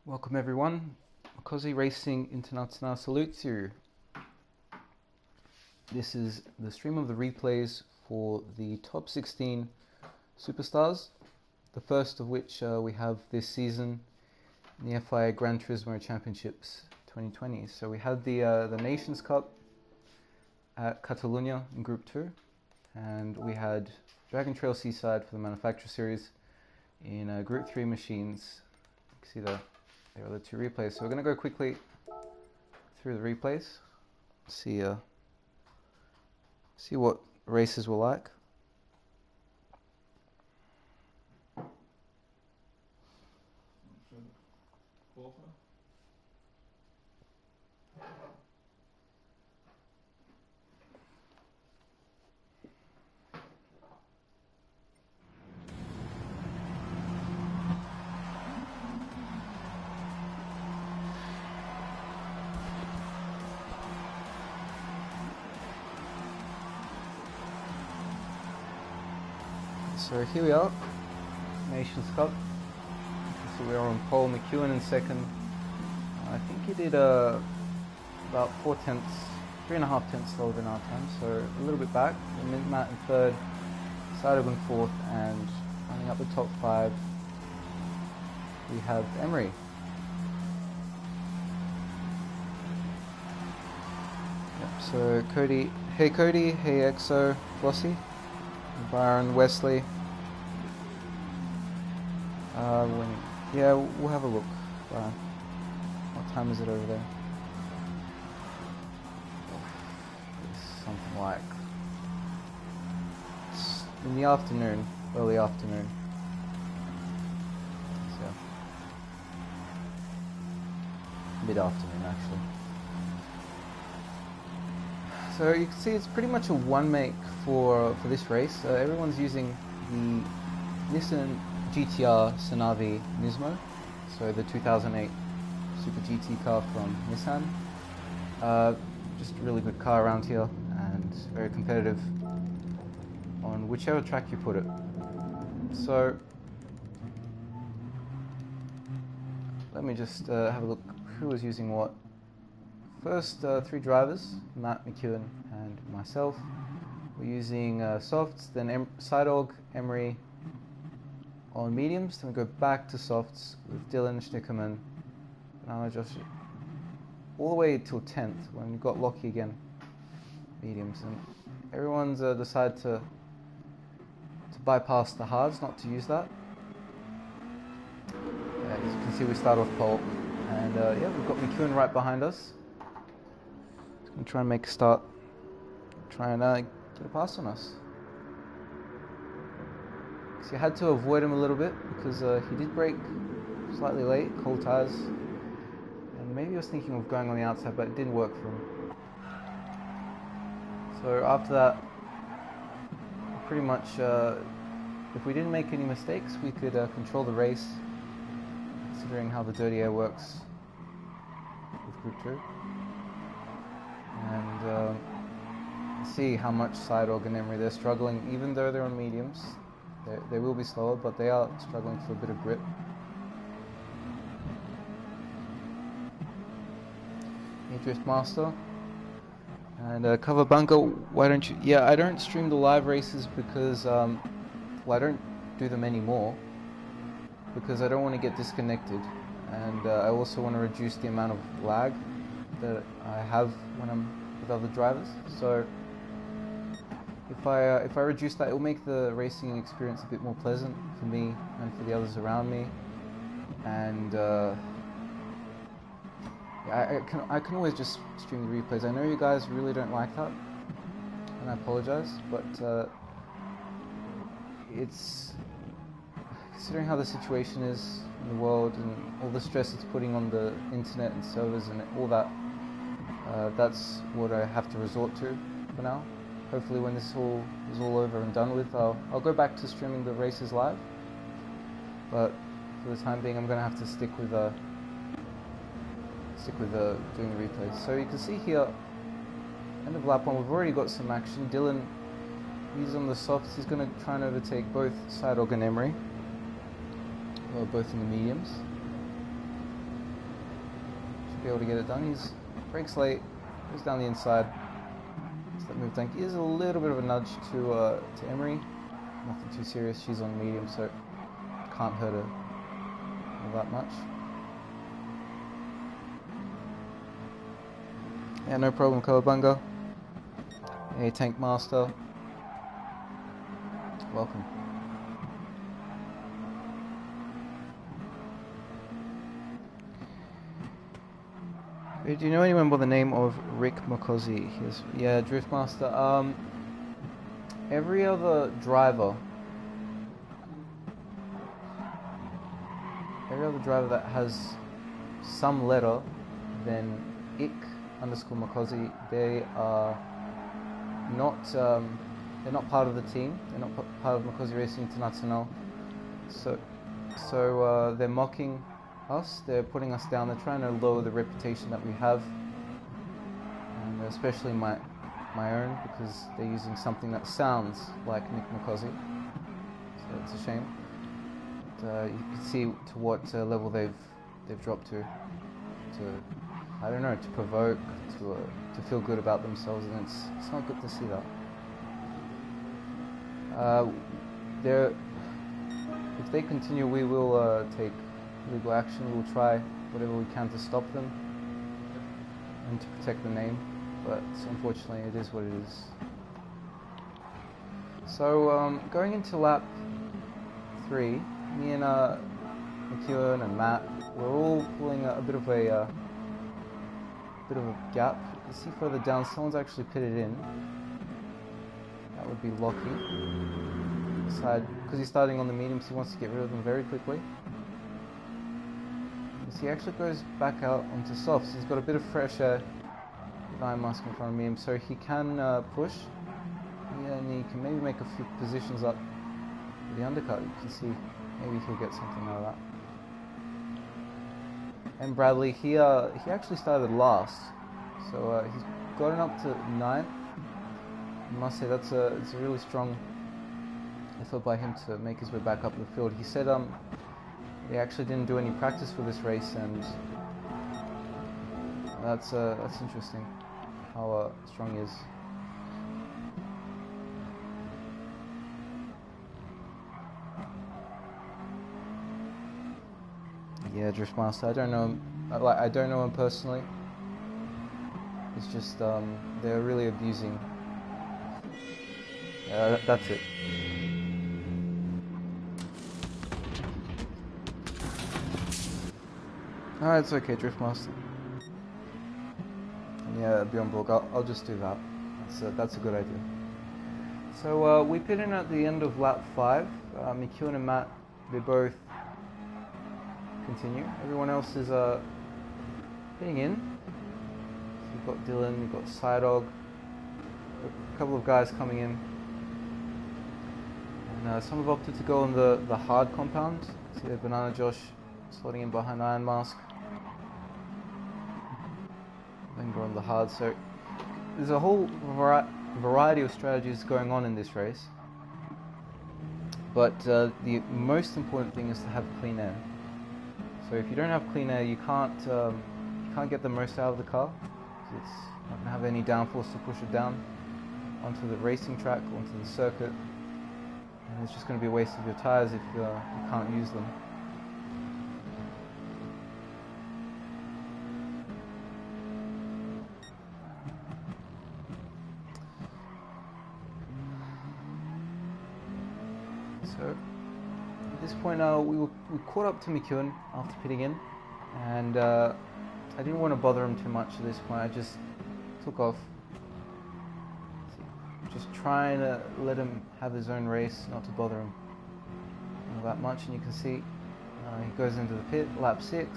Welcome everyone. Makozi Racing Internacional salutes you. This is the stream of the replays for the top 16 superstars, the first of which we have this season in the FIA Gran Turismo Championships 2020. So we had the Nations Cup at Catalunya in Group 2, and we had Dragon Trail Seaside for the Manufacturer Series in Group 3 machines. You can see there are the two replays. So we're going to go quickly through the replays, see what races were like. So here we are, Nations Cup. So we are on pole, McEwen in second. I think he did about 3.5 tenths slower than our time, so a little bit back. Matt in third, Seidob in fourth, and running up the top 5, we have Emery. Yep, so Cody, hey Exo, Flossie, Byron, Wesley. Yeah, we'll have a look. What time is it over there? It's something like it's in the afternoon, early afternoon. So mid-afternoon actually. So you can see it's pretty much a one make for this race. Everyone's using the Nissan GTR Sanavi Nismo, so the 2008 Super GT car from Nissan. Just a really good car around here and very competitive on whichever track you put it. So let me just have a look who was using what. First 3 drivers, Matt, McEwen and myself, we're using softs, then Seidob, Emery on mediums, then we go back to softs with Dylan, Schnickerman, Banana Josh, all the way till 10th when we got Lockie again, mediums, and everyone's decided to bypass the hards, not to use that. As you can see, we start off pole, and yeah, we've got McEwen right behind us. He's going to try and make a start, try and get a pass on us. So you had to avoid him a little bit because he did brake slightly late, cold tires, and maybe he was thinking of going on the outside, but it didn't work for him. So after that, pretty much, if we didn't make any mistakes, we could control the race, considering how the dirty air works with Group 2. And see how much Seidob and Emery, they're struggling, even though they're on mediums. They will be slower, but they are struggling for a bit of grip. Drift Master and Cover Bunker. Why don't you? Yeah, I don't stream the live races because well, I don't do them anymore because I don't want to get disconnected, and I also want to reduce the amount of lag that I have when I'm with other drivers. So if I reduce that, it will make the racing experience a bit more pleasant for me and for the others around me. And I can always just stream the replays. I know you guys really don't like that, and I apologize, but it's considering how the situation is in the world and all the stress it's putting on the internet and servers and all that. That's what I have to resort to for now. Hopefully when this is all over and done with, I'll go back to streaming the races live. But for the time being, I'm going to have to stick with doing the replays. So you can see here, end of lap 1, we've already got some action. Dylan, he's on the softs. He's going to try and overtake both Seidob and Emery, both in the mediums. should be able to get it done. He's brakes late, goes down the inside. That move tank is a little bit of a nudge to Emery. Nothing too serious. She's on medium, so it can't hurt her all that much. Yeah, no problem, Kawabunga. Hey, Tank Master. Welcome. Do you know anyone by the name of Rick Makozi? Yeah, Driftmaster. Every other driver that has some letter than _Makozi, they are not they're not part of the team. They're not part of Makozi Racing Internacional. So they're mocking us. They're putting us down. They're trying to lower the reputation that we have, and especially my own, because they're using something that sounds like Nick Makozi. So it's a shame. But, you can see to what level they've dropped to I don't know, to provoke, to feel good about themselves, and it's not good to see that. If they continue, we will take legal action. We'll try whatever we can to stop them and to protect the name, but unfortunately it is what it is. So going into lap 3, me and McEwen and Matt, we're all pulling a bit of a gap. You can see further down, someone's actually pitted in. That would be Lockie. Because he's starting on the mediums, he wants to get rid of them very quickly. So he actually goes back out onto softs. He's got a bit of fresh air with Iron Mask in front of him, so he can push. Yeah, and he can maybe make a few positions up with the undercut. You can see maybe he'll get something out of that. And Bradley, he actually started last, so he's gotten up to 9th. I must say it's a really strong effort by him to make his way back up the field. He said he actually didn't do any practice for this race, and that's interesting how strong he is. Yeah, Driftmaster. I don't know him. I don't know him personally. It's just they're really abusing. That's it. Alright, it's okay, Driftmaster. Yeah, Bjorn Borg, I'll just do that. That's a good idea. So we pit in at the end of lap 5. McEwen and Matt, they both continue. Everyone else is pitting in. So you've got Dylan, you've got Psydog, a couple of guys coming in. And some have opted to go on the hard compound. See there, Banana Josh slotting in behind Iron Mask. Then go on the hard. So there's a whole variety of strategies going on in this race. But the most important thing is to have clean air. So if you don't have clean air, you can't get the most out of the car. It's not going to have any downforce to push it down onto the racing track, onto the circuit. And it's just going to be a waste of your tires if you can't use them. So at this point we caught up to McEwen after pitting in, and I didn't want to bother him too much at this point. I just took off, just trying to let him have his own race, not to bother him that much. And you can see he goes into the pit, lap 6,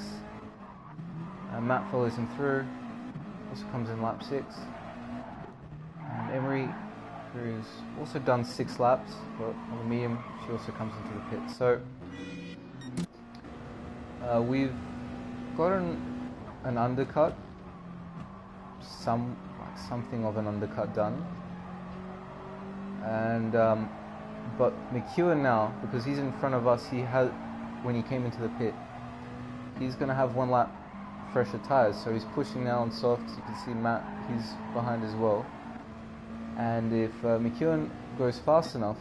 and Matt follows him through, also comes in lap 6, and Emery, who's also done 6 laps, but on the medium, she also comes into the pit. So we've gotten an undercut, something of an undercut done, and but McEwen now, because he's in front of us, when he came into the pit, he's going to have one lap fresher tyres, so he's pushing now on softs. You can see Matt, he's behind as well. And if McEwen goes fast enough,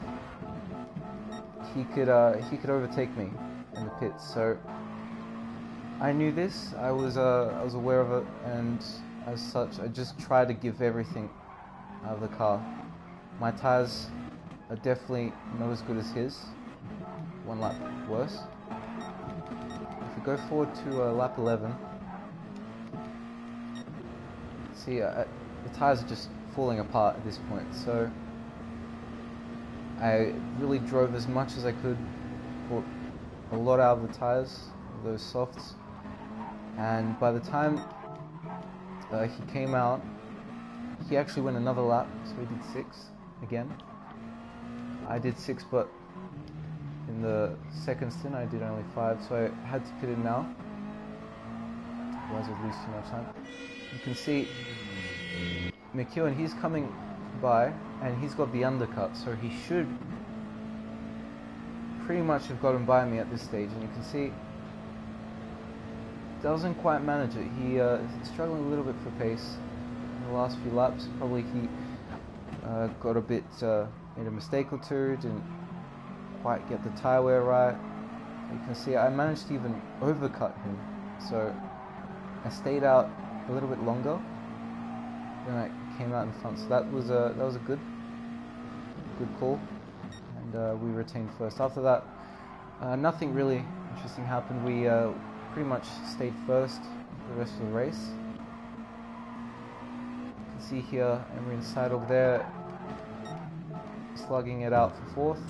he could overtake me in the pits. So I knew this. I was aware of it, and as such, I just tried to give everything out of the car. My tyres are definitely not as good as his. One lap worse. If we go forward to lap 11, see the tyres are just falling apart at this point. So I really drove as much as I could, put a lot out of the tyres, those softs, and by the time he came out, he actually went another lap, so he did 6 again. I did 6, but in the second stint I did only 5, so I had to pit in now, otherwise I'd lose too much time. You can see McEwen, he's coming by, and he's got the undercut, so he should pretty much have gotten by me at this stage. And you can see doesn't quite manage it. He's struggling a little bit for pace in the last few laps. Probably he got a bit made a mistake or two, didn't quite get the tyre wear right. You can see I managed to even overcut him, so I stayed out a little bit longer. Then I came out in front, so that was a good call, and we retained first. After that, nothing really interesting happened. We pretty much stayed first for the rest of the race. You can see here Emery and Seidel there slugging it out for fourth.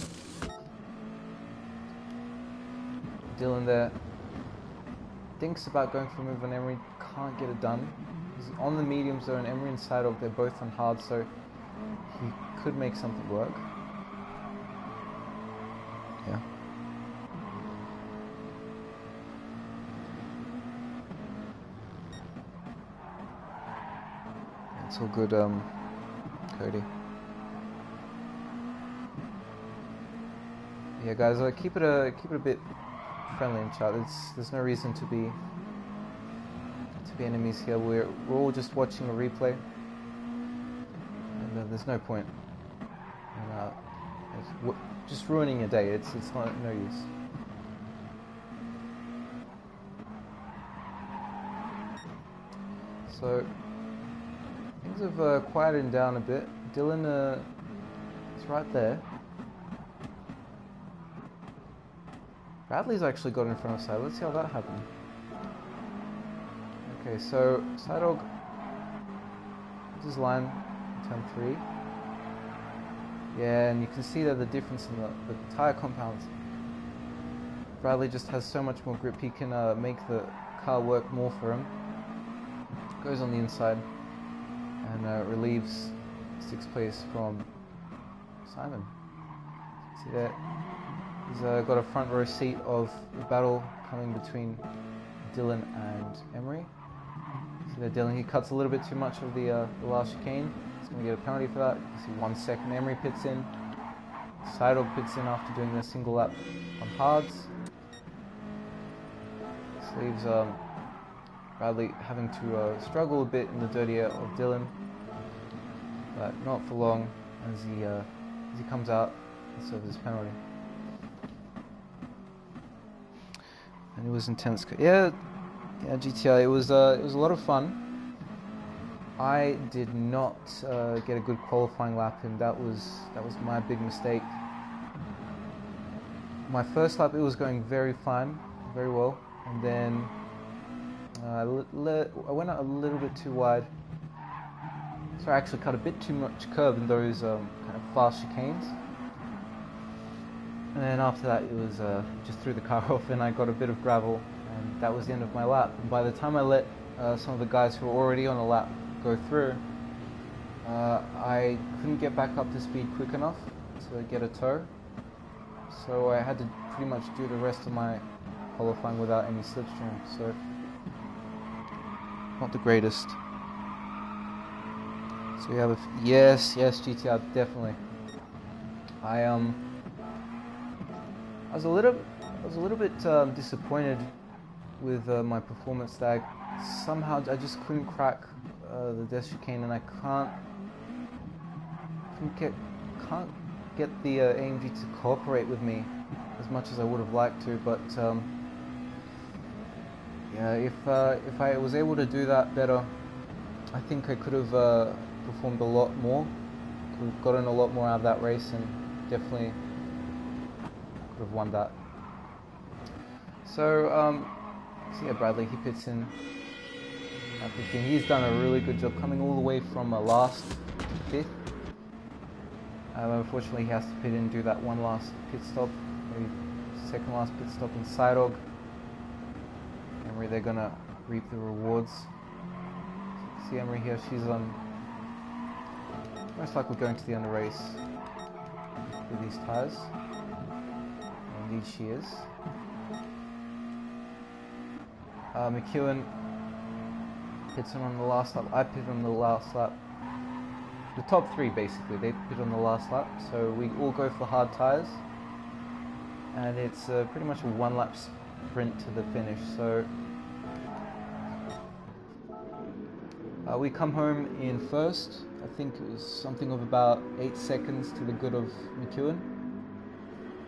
Dylan there thinks about going for a move on Emery, can't get it done. He's on the medium zone. Emery and Seidel, they're both on hard, so he could make something work. Yeah. It's all good, Cody. Yeah, guys, keep it a bit friendly in chat. There's no reason to be enemies here. We're all just watching a replay, and there's no point in just ruining your day. It's no use. So things have quieted down a bit. Dylan is right there. Bradley's actually got in front of Seidel. Let's see how that happened. Okay, so Seidel his line turn 3. Yeah, and you can see that the difference in the tyre compounds. Bradley just has so much more grip. He can make the car work more for him. Goes on the inside and relieves 6th place from Simon. See that? He's got a front row seat of the battle coming between Dylan and Emery. See there, Dylan, he cuts a little bit too much of the last chicane. He's going to get a penalty for that. You see 1 second. Emery pits in. Seidel pits in after doing the single lap on hards. This leaves Bradley having to struggle a bit in the dirty air of Dylan, but not for long as he comes out and serves his penalty. And it was intense. Yeah, GTI. It was a lot of fun. I did not get a good qualifying lap, and that was my big mistake. My first lap, it was going very fine, very well, and then I went out a little bit too wide. So I actually cut a bit too much curb in those kind of fast chicanes. And then after that, it was just threw the car off, and I got a bit of gravel, and that was the end of my lap. And by the time I let some of the guys who were already on the lap go through, I couldn't get back up to speed quick enough to get a tow. So I had to pretty much do the rest of my qualifying without any slipstream. So not the greatest. So we have yes, GTR, definitely. I was a little bit disappointed with my performance that somehow I just couldn't crack the death chicane, and I can't get the AMG to cooperate with me as much as I would have liked to. But yeah, if I was able to do that better, I think I could have performed a lot more, could have gotten a lot more out of that race, and definitely could have won that. So yeah, Bradley, he pits in at 15. He's done a really good job coming all the way from last to 5th. Unfortunately, he has to pit in and do that one last pit stop, maybe second last pit stop in Sidog. Emery, they're gonna reap the rewards. See Emery here, she's most likely going to the end of the race with these tyres. Indeed she is. McEwen pits in on the last lap. I pit on the last lap. The top three basically, they pit on the last lap. So we all go for hard tyres. And it's pretty much a one lap sprint to the finish. So we come home in first. I think it was something of about 8 seconds to the good of McEwen.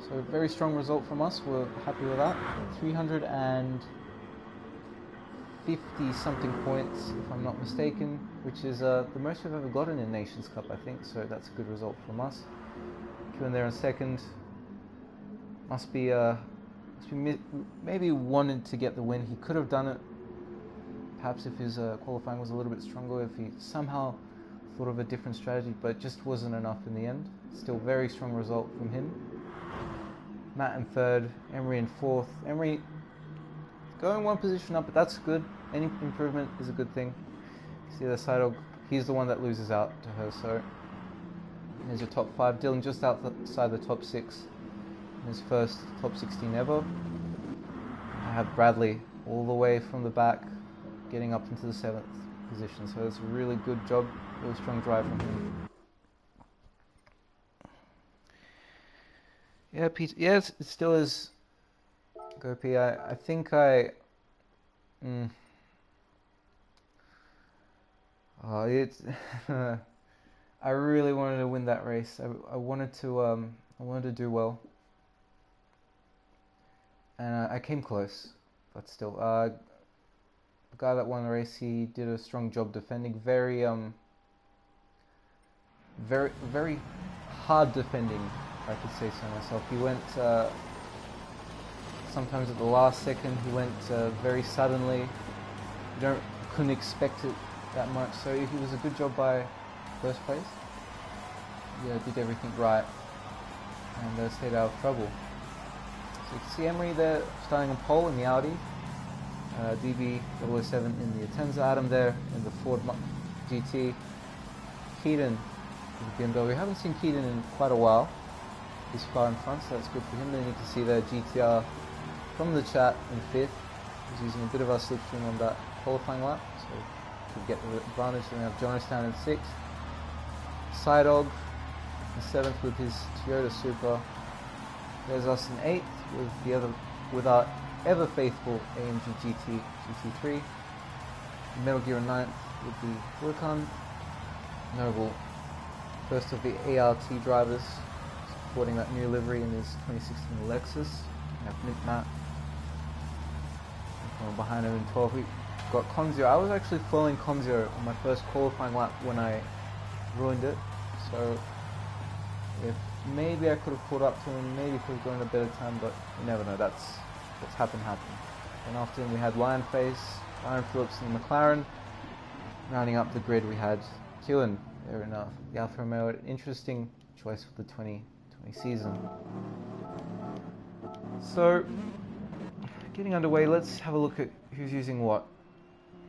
So a very strong result from us. We're happy with that. 350 something points, if I'm not mistaken, which is the most we've ever gotten in Nations Cup, I think. So that's a good result from us. McEwen there in second. Must be maybe wanted to get the win. He could have done it. Perhaps if his qualifying was a little bit stronger, if he somehow thought of a different strategy, but it just wasn't enough in the end. Still very strong result from him. Matt in third, Emery in fourth. Emery going one position up, but that's good. Any improvement is a good thing. See the Sidog, he's the one that loses out to her, so there's your top 5. Dylan just outside the top 6 in his first top 16 ever. I have Bradley all the way from the back, getting up into the 7th position, so it's a really good job, really strong drive from him. Yeah, Pete. Yes, it still is. Go P. I think I. It's. I really wanted to win that race. I wanted to do well, and I came close, but still. The guy that won the race, he did a strong job defending. Very hard defending, if I could say so myself. He went sometimes at the last second. He went very suddenly. You couldn't expect it that much. So he was a good job by first place. Yeah, did everything right and stayed out of trouble. So you can see Emery there starting on pole in the Audi. DB007 in the Atenza, Adam there in the Ford GT. Keaton with the BMW. We haven't seen Keaton in quite a while. He's far in front, so that's good for him. Then you can see the GTR from the chat in 5th. He's using a bit of our slipstream on that qualifying lap, so to get the advantage. Then we have Jonas down in 6th. Sidog in 7th with his Toyota Supra. There's us in 8th with our ever faithful AMG GT3. Metal Gear in 9th with the Huracan. Notable first of the ART drivers supporting that new livery in his 2016 Lexus. We have Nick Matt. And behind him in 12th we got Conzio. I was actually following Conzio on my first qualifying lap when I ruined it. So if maybe I could have caught up to him, maybe could have gone a better time, but you never know. That's what's happened. And after him we had Ryan Phillips in the McLaren. Rounding up the grid we had Keelan there in the Alfa Romeo. Interesting choice for the 2020 season. So getting underway, let's have a look at who's using what.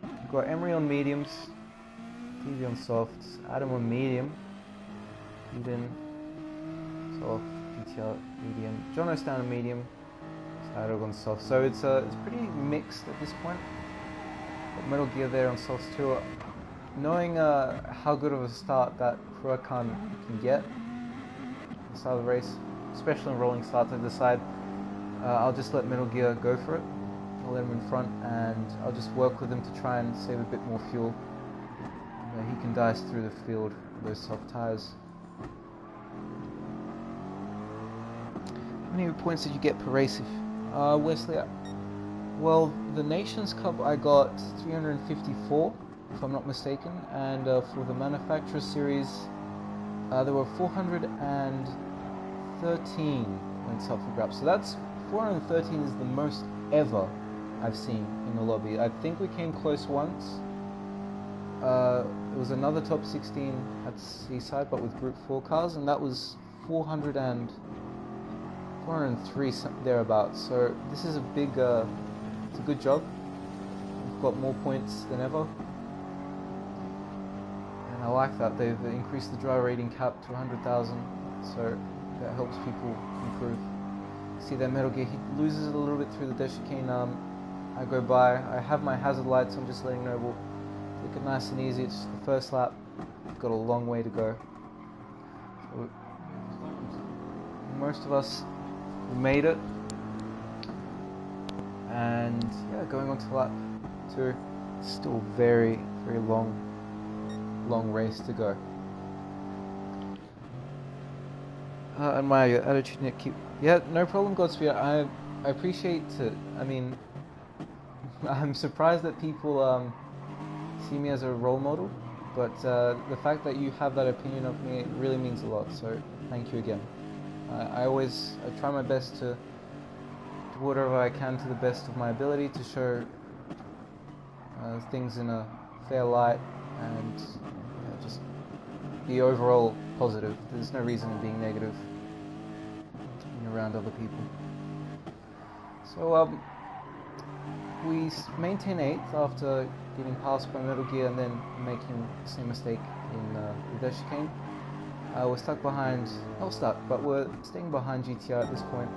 We've got Emery on mediums, TV on softs, Adam on medium, Eden soft, GTR medium, Jono down on medium, Sidog on soft. So it's pretty mixed at this point. Got Metal Gear there on softs too. Knowing how good of a start that Huracan can get at the start of the race, especially in rolling starts, I decide I'll just let Metal Gear go for it. I'll let him in front, and I'll just work with him to try and save a bit more fuel. He can dice through the field with those soft tyres. How many points did you get per race? Wesley, well, the Nations Cup I got 354, if I'm not mistaken, and for the Manufacturer Series, there were 413 points up for grabs. So that's 413 is the most ever I've seen in the lobby. I think we came close once. It was another top 16 at Seaside, but with Group 4 cars, and that was 403 thereabouts. So this is a big, it's a good job. We've got more points than ever, and I like that they've increased the driver rating cap to 100,000. So that helps people improve. See that Metal Gear, he loses it a little bit through the dash chicane. I go by. I have my hazard lights. I'm just letting Noble take it nice and easy. It's the first lap. We've got a long way to go. So most of us made it, and yeah, going on to lap 2. Still very, very long race to go. And my attitude, Nick, no problem, Godspeed. I appreciate it. I mean, I'm surprised that people see me as a role model, but the fact that you have that opinion of me really means a lot. So thank you again. I try my best to do whatever I can to the best of my ability to show things in a fair light, and just be overall positive. There's no reason in being negative around other people. So we maintain 8th after getting passed by Metal Gear and then making the same mistake in the dash chicane. We're stuck behind, not stuck, but we're staying behind GTR at this point,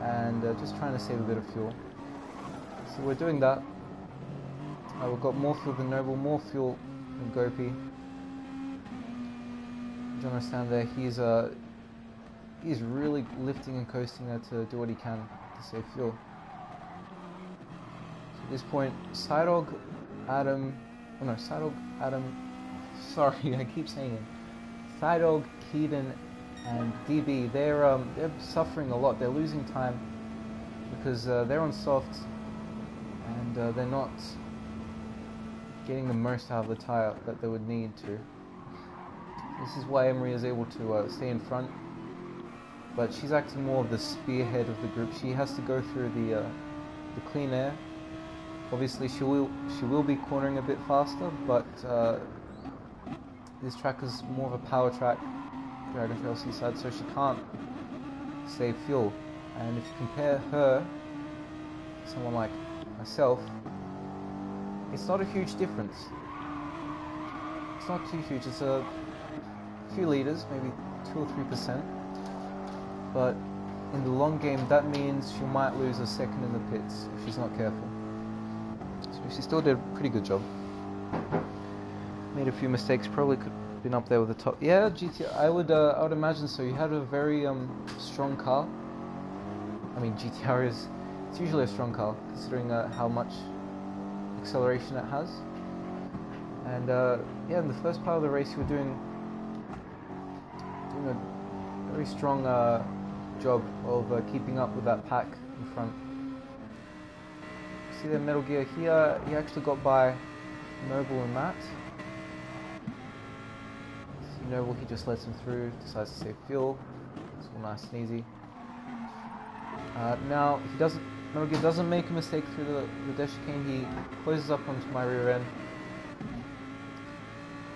and just trying to save a bit of fuel. So we're doing that. We've got more fuel than Noble, more fuel than Gopi. Do you understand there? He's really lifting and coasting there to do what he can to save fuel. So at this point, Sidog, Adam, sorry, I keep saying it. Sidog, Keaton, and DB, they're suffering a lot. They're losing time because they're on soft, and they're not getting the most out of the tyre that they would need to. This is why Emery is able to stay in front, but she's acting more of the spearhead of the group. She has to go through the clean air. Obviously, she will be cornering a bit faster, but this track is more of a power track, Dragon Trail Seaside, so she can't save fuel. And if you compare her to someone like myself, it's not a huge difference. It's not too huge. It's a few litres, maybe 2 or 3%. But in the long game, that means she might lose a second in the pits if she's not careful. So she still did a pretty good job. Made a few mistakes. Probably could have been up there with the top. Yeah, GTR. I would imagine so. You had a very strong car. I mean, GTR it's usually a strong car considering how much acceleration it has. And yeah, in the first part of the race, you were doing a very strong job of keeping up with that pack in front. See the Metal Gear here, he actually got by Noble and Matt. See Noble, he just lets him through, decides to save fuel. It's all nice and easy. Now, Metal Gear doesn't make a mistake through the dash chicane. He closes up onto my rear end.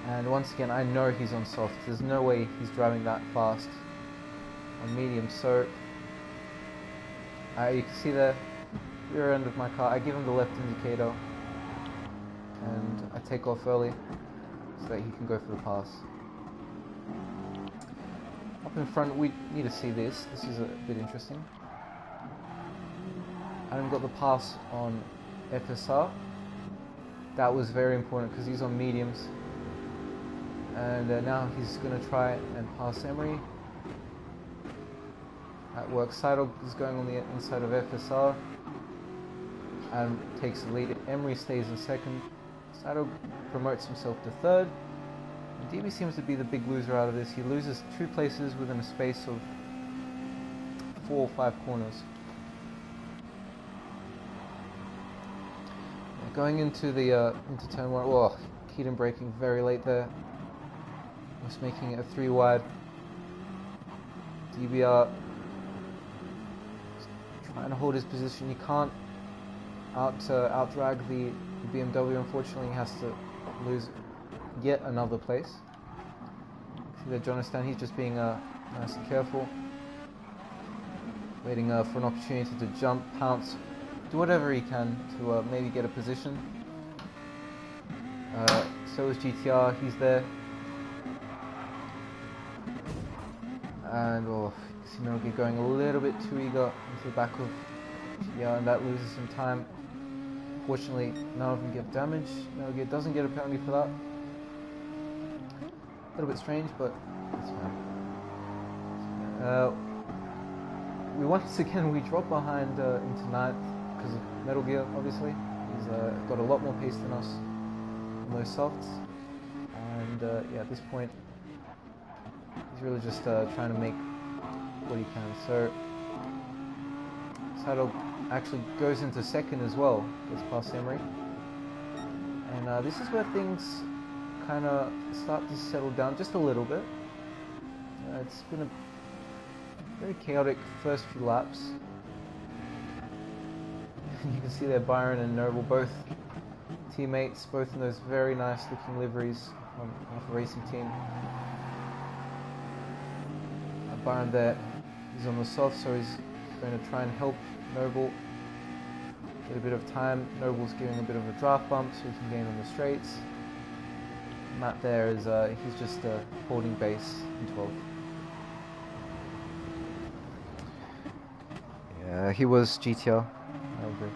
And once again, I know he's on soft. There's no way he's driving that fast on medium. So you can see the rear end of my car. I give him the left indicator, and I take off early so that he can go for the pass. Up in front, we need to see this. This is a bit interesting. Adam got the pass on FSR. That was very important because he's on mediums. And now he's going to try and pass Emery. That works. Seidel is going on the inside of FSR. and takes the lead. Emery stays in second. Sato promotes himself to third. And DB seems to be the big loser out of this. He loses 2 places within a space of 4 or 5 corners. Going into the into turn 1, oh, Keaton braking very late there. Was making it a 3 wide. DBR trying to hold his position. He can't out drag the BMW. Unfortunately, he has to lose yet another place. See there, Jonathan. He's just being nice and careful, waiting for an opportunity to jump, pounce, do whatever he can to maybe get a position. So is GTR. He's there. And you see Metal Gear going a little bit too eager into the back of GTR, and that loses some time. Fortunately, none of them get damage. Metal Gear doesn't get a penalty for that. A little bit strange, but it's fine. We once again drop behind into 9th because of Metal Gear. Obviously, he's got a lot more pace than us on those softs, and yeah, at this point, he's really just trying to make what he can. So Sato actually goes into second as well, gets past Emery. And this is where things kind of start to settle down just a little bit. It's been a very chaotic first few laps. You can see there Byron and Noble, both teammates, both in those very nice looking liveries on Alpha Racing Team. Byron there is on the soft, so he's going to try and help Noble get a bit of time. Noble's giving a bit of a draft bump so he can gain on the straights. Matt there is he's just holding base in 12th. Yeah, he was GTR. I agree.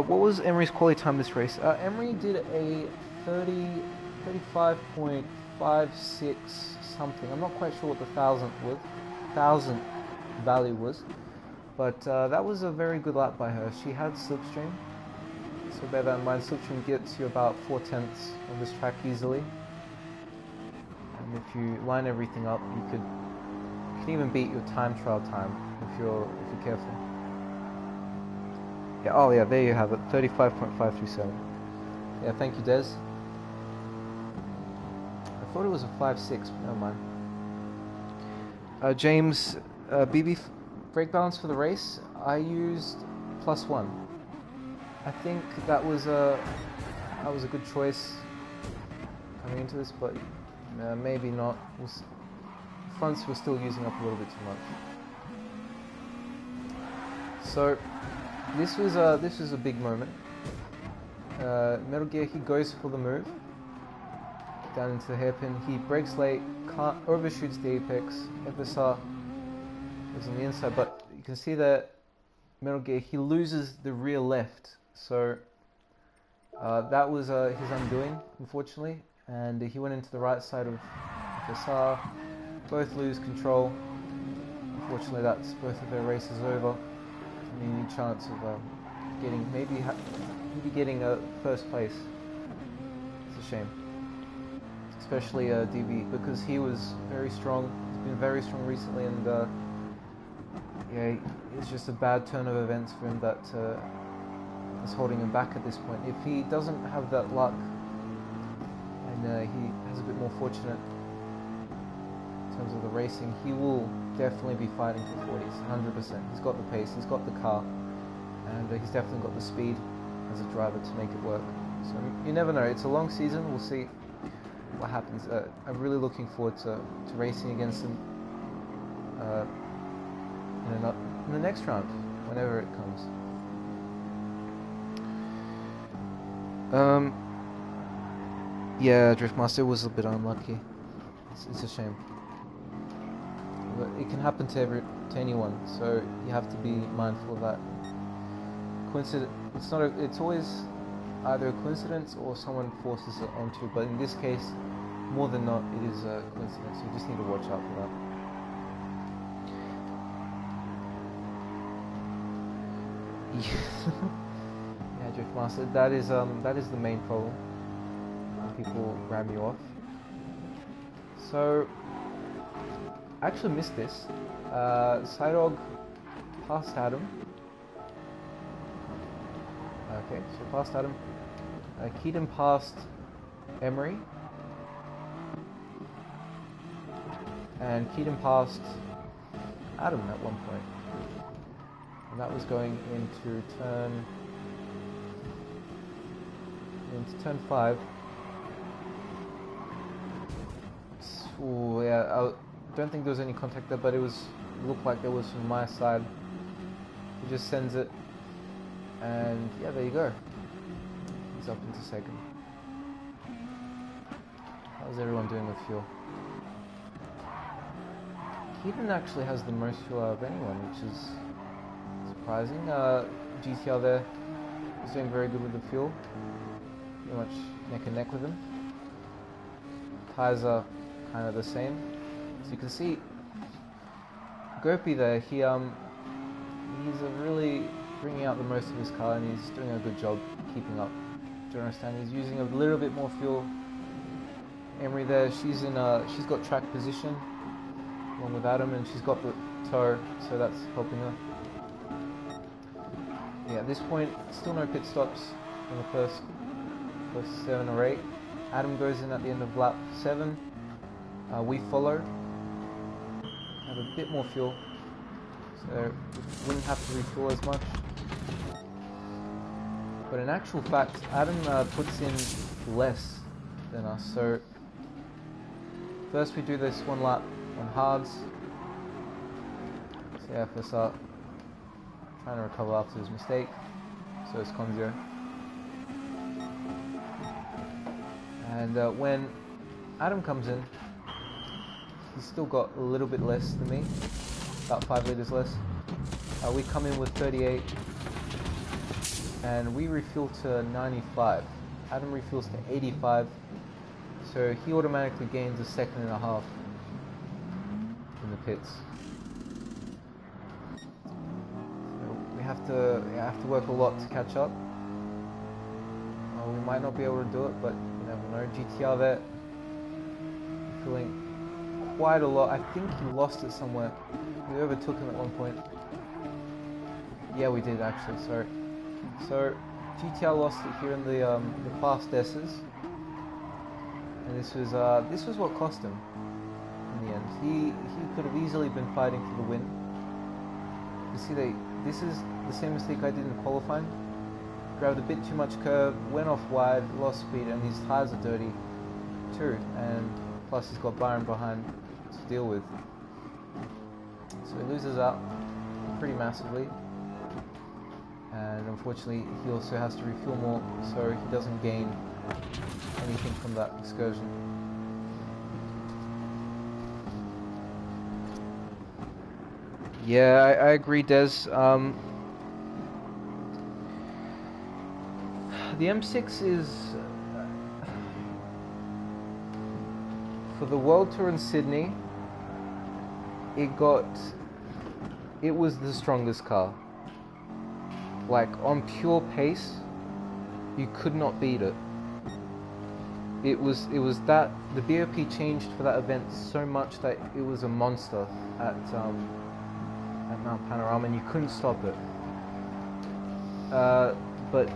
What was Emery's quality time this race? Emery did a 35.56 something. I'm not quite sure what the thousand value was, but that was a very good lap by her. She had slipstream, so bear that in mind. Slipstream gets you about 4/10 of this track easily, and if you line everything up, you can even beat your time trial time if you're careful. Yeah, oh yeah, there you have it, 35.537. Yeah, thank you, Des. I thought it was a 5.6, but never mind. James, BB brake balance for the race, I used +1. I think that was a good choice coming into this, but maybe not. Fronts were still using up a little bit too much. So this was a big moment. Metal Gear, he goes for the move down into the hairpin. He brakes late, overshoots the apex. FSR is on the inside, but you can see that Metal Gear, he loses the rear left. So that was his undoing, unfortunately. And he went into the right side of FSR. Both lose control. Unfortunately, that's both of their races over. Any chance of getting maybe getting a first place. It's a shame, especially DB, because he was very strong. He's been very strong recently, and yeah, it's just a bad turn of events for him that is holding him back at this point. If he doesn't have that luck, and he has a bit more fortunate in terms of the racing, he will definitely be fighting for 40s, 100%. He's got the pace, he's got the car, and he's definitely got the speed as a driver to make it work. So you never know, it's a long season, we'll see what happens. I'm really looking forward to racing against him in the next round, whenever it comes. Yeah, Driftmaster was a bit unlucky. It's a shame. But it can happen to anyone, so you have to be mindful of that. It's always either a coincidence or someone forces it onto you, but in this case, more than not, it is a coincidence. You just need to watch out for that. Yeah, Drift Master. That is the main problem. People ram you off. So I actually missed this. Sidog past Adam. Okay, so past Adam. Keaton past Emery. And Keaton passed Adam at one point. And that was going into turn 5. Ooh, yeah, I don't think there was any contact there, but it looked like there was from my side. He just sends it, and yeah, there you go. He's up into second. How's everyone doing with fuel? Keaton actually has the most fuel out of anyone, which is surprising. GTR there is doing very good with the fuel. Pretty much neck and neck with him. Tyres are kind of the same. So you can see Gopi there, he's really bringing out the most of his car, and he's doing a good job keeping up. Do you understand? He's using a little bit more fuel. Emery there, she's got track position along with Adam, and she's got the tow, so that's helping her. Yeah, at this point, still no pit stops in the first 7 or 8. Adam goes in at the end of lap 7. We follow. Have a bit more fuel, so we wouldn't have to refuel as much. But in actual fact, Adam puts in less than us. So first we do this 1 lap on hards. So yeah, first up, trying to recover after his mistake. So it's Conzio. And when Adam comes in, he's still got a little bit less than me, about 5 litres less. We come in with 38, and we refuel to 95. Adam refuels to 85, so he automatically gains a 1.5 seconds in the pits. So we have to work a lot to catch up. We might not be able to do it, but you never know. GTR there, refueling quite a lot. I think he lost it somewhere. We overtook him at one point. Yeah, we did actually. Sorry. So GTR lost it here in the fast S's, and this was what cost him in the end. He could have easily been fighting for the win. You see, this is the same mistake I did in qualifying. Grabbed a bit too much curve, went off wide, lost speed, and his tyres are dirty too. And plus he's got Byron behind to deal with. So he loses out pretty massively. And unfortunately he also has to refuel more, so he doesn't gain anything from that excursion. Yeah, I agree, Des. The M6 is, for the World Tour in Sydney, it was the strongest car. Like, on pure pace, you could not beat it. It was that the BOP changed for that event so much that it was a monster at Mount Panorama, and you couldn't stop it. But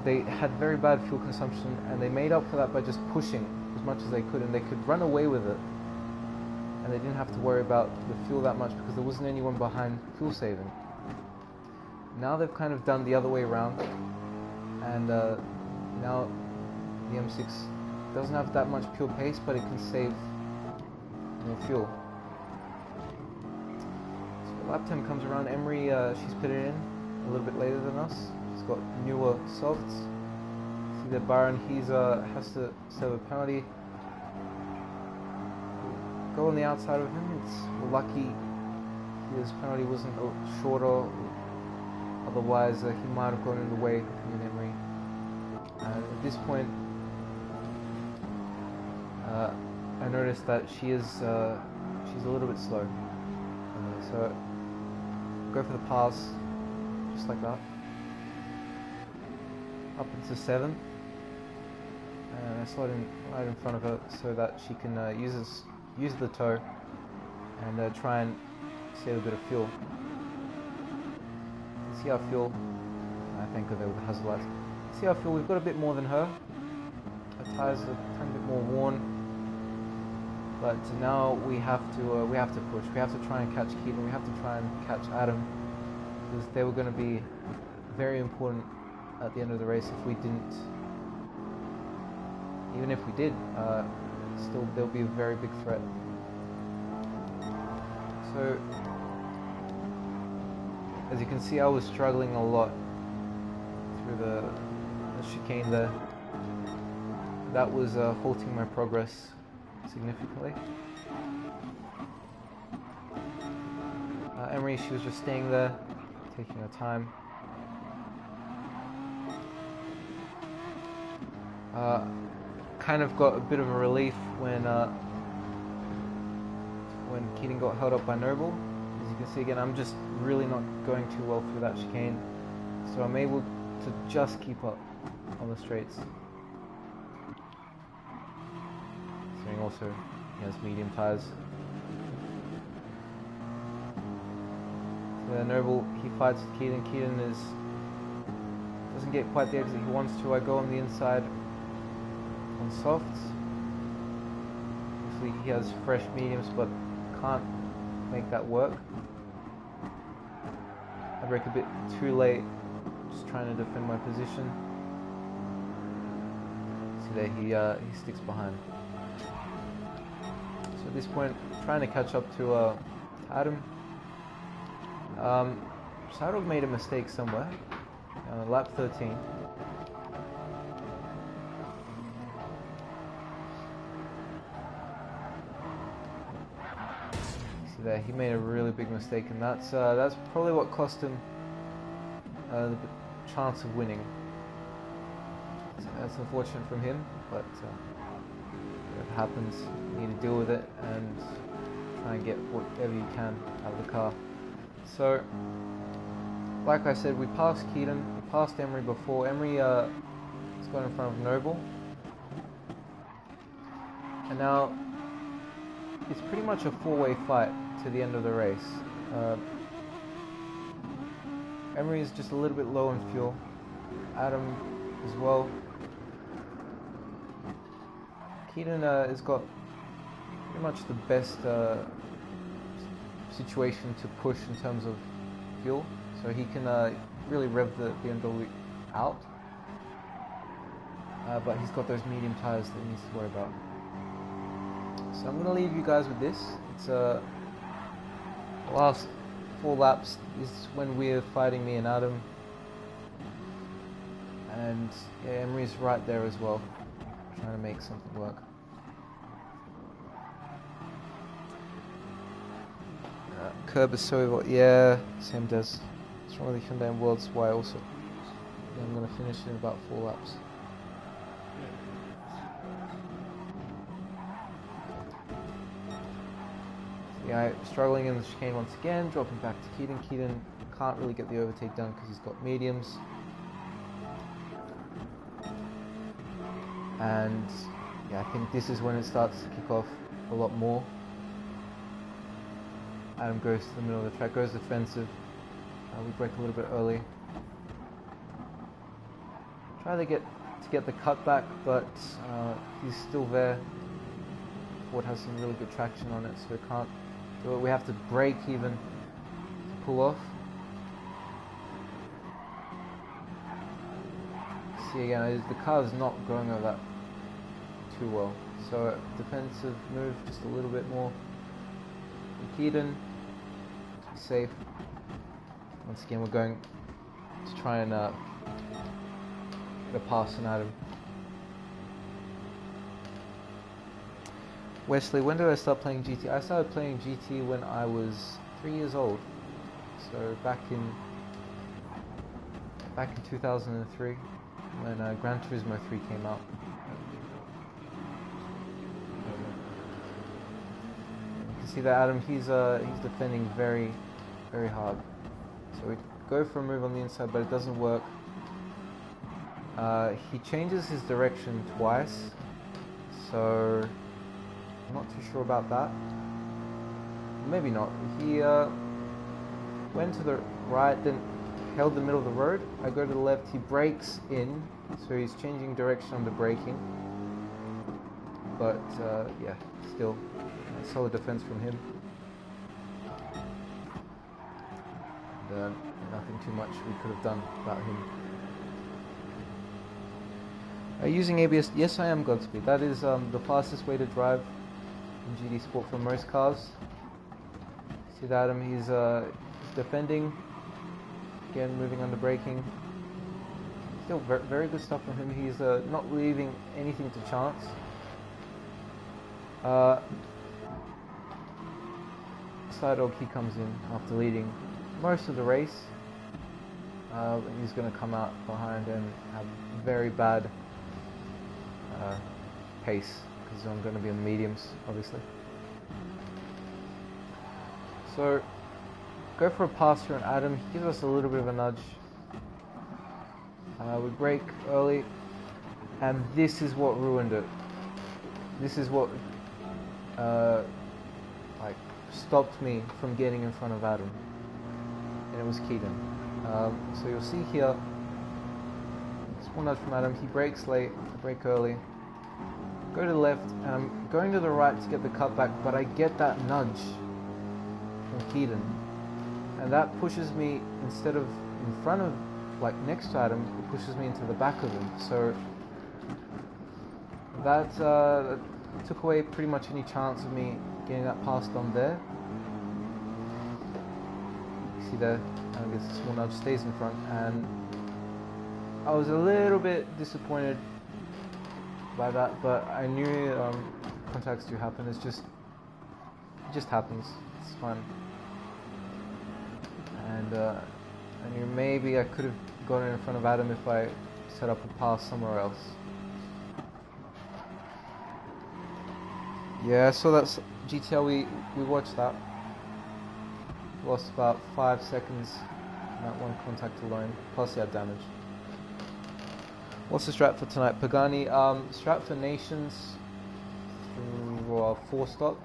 they had very bad fuel consumption, and they made up for that by just pushing as much as they could, and they could run away with it, and they didn't have to worry about the fuel that much because there wasn't anyone behind fuel saving. Now they've kind of done the other way around, and now the M6 doesn't have that much pure pace, but it can save more fuel. So lap time comes around. Emery, she's pitted in a little bit later than us. She's got newer softs. See that Byron, he's has to serve a penalty. Go on the outside of him. It's lucky his penalty wasn't shorter. Otherwise, he might have gone in the way of him and Emery. At this point, I noticed that she's a little bit slow. So go for the pass, just like that. up into 7th. And I slide in right in front of her so that she can use the toe and try and save a bit of fuel. See our fuel. I thank her there with the hazard lights. See our fuel. We've got a bit more than her. Our tires are a tiny bit more worn, but now we have to push. We have to try and catch Keaton. We have to try and catch Adam, because they were going to be very important at the end of the race. If we didn't, even if we did, still they'll be a very big threat. So, as you can see, I was struggling a lot through the chicane there. That was halting my progress significantly. Emery, she was just staying there, taking her time. Kind of got a bit of a relief when Keaton got held up by Noble. As you can see again, I'm just really not going too well through that chicane, so I'm able to just keep up on the straights. So also he has medium tyres. So Noble, he fights with Keaton. Keaton doesn't get quite the exit he wants to. I go on the inside on softs. Obviously he has fresh mediums, but can't make that work. I brake a bit too late, just trying to defend my position. See there, he sticks behind. So at this point, trying to catch up to Adam. Saddle made a mistake somewhere. Lap 13. See there, he made a really big mistake, and that's probably what cost him the chance of winning. So that's unfortunate from him, but it happens. You need to deal with it and try and get whatever you can out of the car. So, like I said, we passed Keaton, we passed Emery before. Emery has got in front of Noble, and now it's pretty much a four-way fight to the end of the race. Emery is just a little bit low on fuel, Adam as well. Keaton has got pretty much the best situation to push in terms of fuel, so he can really rev the BMW out, but he's got those medium tyres that he needs to worry about. So I'm going to leave you guys with this. It's the last 4 laps is when we're fighting, me and Adam, and yeah, Emery's right there as well, trying to make something work. Curb is so, yeah, same does. It's one of the Hyundai Worlds why also. Yeah, I'm going to finish in about 4 laps. Yeah, struggling in the chicane once again, dropping back to Keaton. Keaton can't really get the overtake done because he's got mediums. And yeah, I think this is when it starts to kick off a lot more. Adam goes to the middle of the track, goes defensive. We brake a little bit early. Try to get the cut back, but he's still there. Ford has some really good traction on it, so we can't do it. We have to brake even to pull off. See again, the car is not going over that too well. So defensive move just a little bit more. Keaton, to be safe. Once again, we're going to try and get a pass on Adam. Wesley, when did I start playing GT? I started playing GT when I was 3 years old. So back in 2003, when Gran Turismo 3 came out. You can see that Adam, he's defending very, very hard. So we go for a move on the inside, but it doesn't work. He changes his direction twice, so I'm not too sure about that. Maybe not. He went to the right, then held the middle of the road. I go to the left, he brakes in, so he's changing direction on the braking. But yeah, still solid defense from him. And, nothing too much we could have done about him. Using ABS, yes I am Godspeed. That is the fastest way to drive in GT Sport for most cars. See that he's defending, again moving under braking. Still very good stuff from him. He's not leaving anything to chance. Slidog, he comes in after leading most of the race. He's going to come out behind and have very bad pace, because I'm going to be on the mediums, obviously. So, go for a pass here on Adam. He gives us a little bit of a nudge. We brake early, and this is what ruined it. This is what like stopped me from getting in front of Adam, and it was Keaton. So you'll see here, small nudge from Adam. He brakes late, I brake early. Go to the left, and I'm going to the right to get the cutback, but I get that nudge from Keaton, and that pushes me, instead of in front of, like next to Adam, it pushes me into the back of him. So that took away pretty much any chance of me getting that passed on there. You see there, I guess a small nudge, stays in front, and I was a little bit disappointed by that, but I knew contacts do happen. It just happens. It's fun. And I knew maybe I could have gotten in front of Adam if I set up a pass somewhere else. Yeah, so that's GTL. We watched that. Lost about 5 seconds in that one contact alone. Plus he had damage. What's the strat for tonight? Pagani, strat for Nations through 4-stop.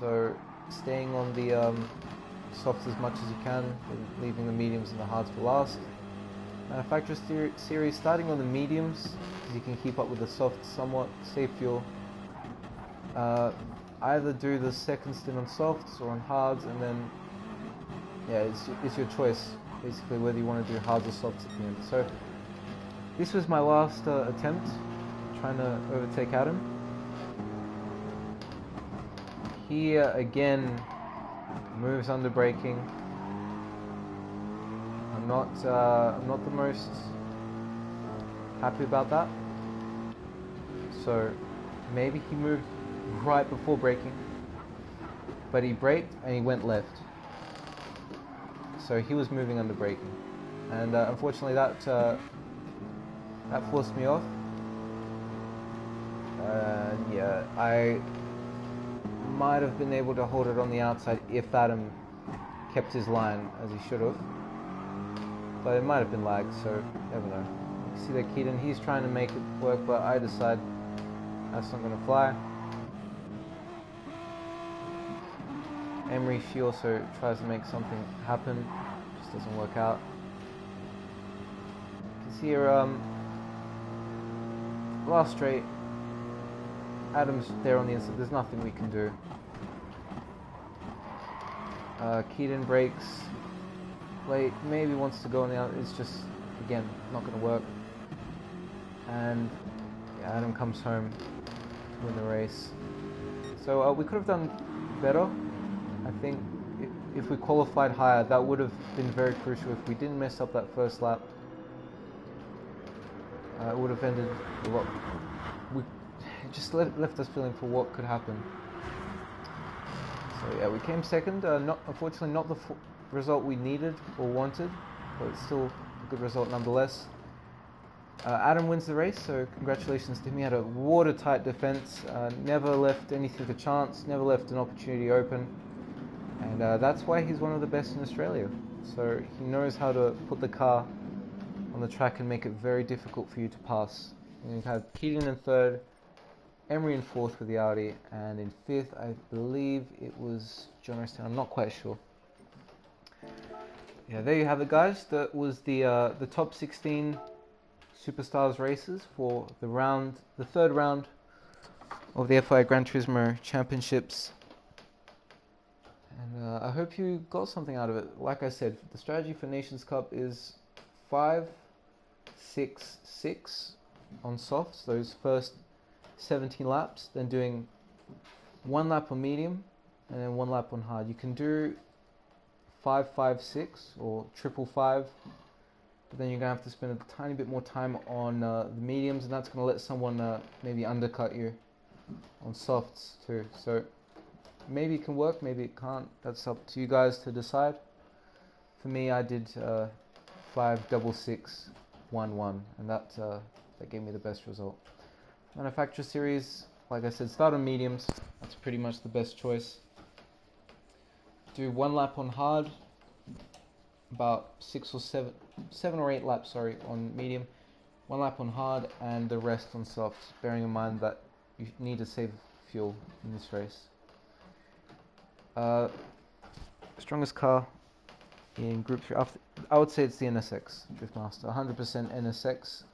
So staying on the softs as much as you can, leaving the mediums and the hards for last. Manufacturer's series, starting on the mediums, because you can keep up with the softs somewhat, save fuel. Either do the second stint on softs or on hards, and then yeah, it's your choice basically whether you want to do hards or softs at the end. So this was my last attempt trying to overtake Adam. Here again, moves under braking. I'm not the most happy about that. So maybe he moved right before braking, but he braked and he went left. So he was moving under braking, and unfortunately that forced me off. Yeah, I might have been able to hold it on the outside if Adam kept his line as he should have, but it might have been lagged, so never know. You see that Keaton, he's trying to make it work, but I decide that's not going to fly. Emery, she also tries to make something happen, just doesn't work out. You can see here, last straight, Adam's there on the inside, there's nothing we can do. Keaton brakes late, maybe wants to go on the out, it's just, again, not going to work. And yeah, Adam comes home to win the race. So we could have done better. I think if we qualified higher, that would have been very crucial. If we didn't mess up that first lap, it would have ended a lot. It just left us feeling for what could happen. So yeah, we came second. Unfortunately, not the result we needed or wanted, but it's still a good result nonetheless. Adam wins the race, so congratulations to him. He had a watertight defense, never left anything to chance, never left an opportunity open. And that's why he's one of the best in Australia. So he knows how to put the car on on the track and make it very difficult for you to pass. And you've had Keating in third, Emery in fourth with the Audi, and in fifth I believe it was John O'Steen. I'm not quite sure. Yeah, there you have it, guys. That was the top 16 Superstars races for the third round of the FIA Gran Turismo Championships. And I hope you got something out of it. Like I said, the strategy for Nations Cup is 5, 6, 6 on softs, those first 17 laps, then doing 1 lap on medium and then 1 lap on hard. You can do 5, 5, 6 or triple 5, but then you're going to have to spend a tiny bit more time on the mediums, and that's going to let someone maybe undercut you on softs too. So maybe it can work, maybe it can't. That's up to you guys to decide. For me, I did 5, double 6, 1, 1, and that gave me the best result. Manufacturer series, like I said, start on mediums. That's pretty much the best choice. Do 1 lap on hard, about 7 or 8 laps, on medium, 1 lap on hard, and the rest on softs, bearing in mind that you need to save fuel in this race. Strongest car in Group 3, I would say it's the NSX Driftmaster, 100% NSX.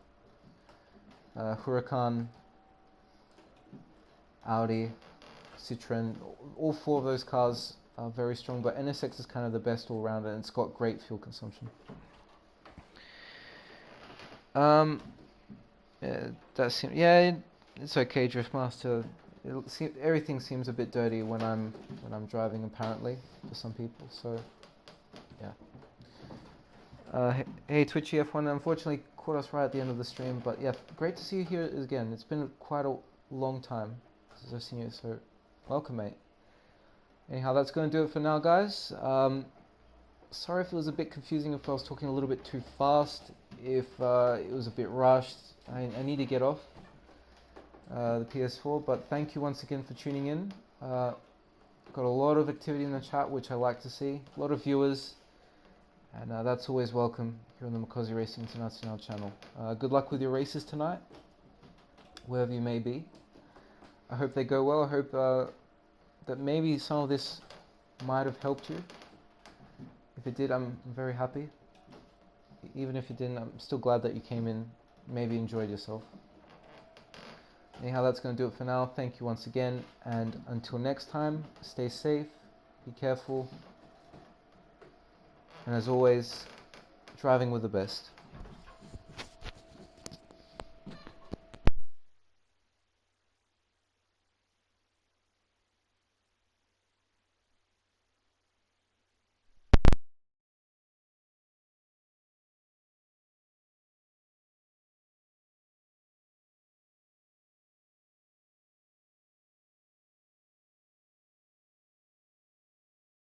Huracan, Audi, Citroen, all 4 of those cars are very strong, but NSX is kind of the best all-rounder, and it's got great fuel consumption. It's okay, Driftmaster. Everything seems a bit dirty when I'm driving, apparently, for some people. So, yeah. Hey, Twitchy F1, unfortunately caught us right at the end of the stream, but yeah, great to see you here again. It's been quite a long time since I've seen you, so welcome, mate. Anyhow, that's going to do it for now, guys. Sorry if it was a bit confusing, if I was talking a little bit too fast, if it was a bit rushed. I need to get off the PS4, but thank you once again for tuning in. Got a lot of activity in the chat, which I like to see. A lot of viewers, and that's always welcome here on the Makozi Racing International channel. Good luck with your races tonight, wherever you may be. I hope they go well. I hope that maybe some of this might have helped you. If it did, I'm very happy. Even if it didn't, I'm still glad that you came in, maybe enjoyed yourself. Anyhow, that's going to do it for now. Thank you once again, and until next time, stay safe, be careful, and as always, driving with the best.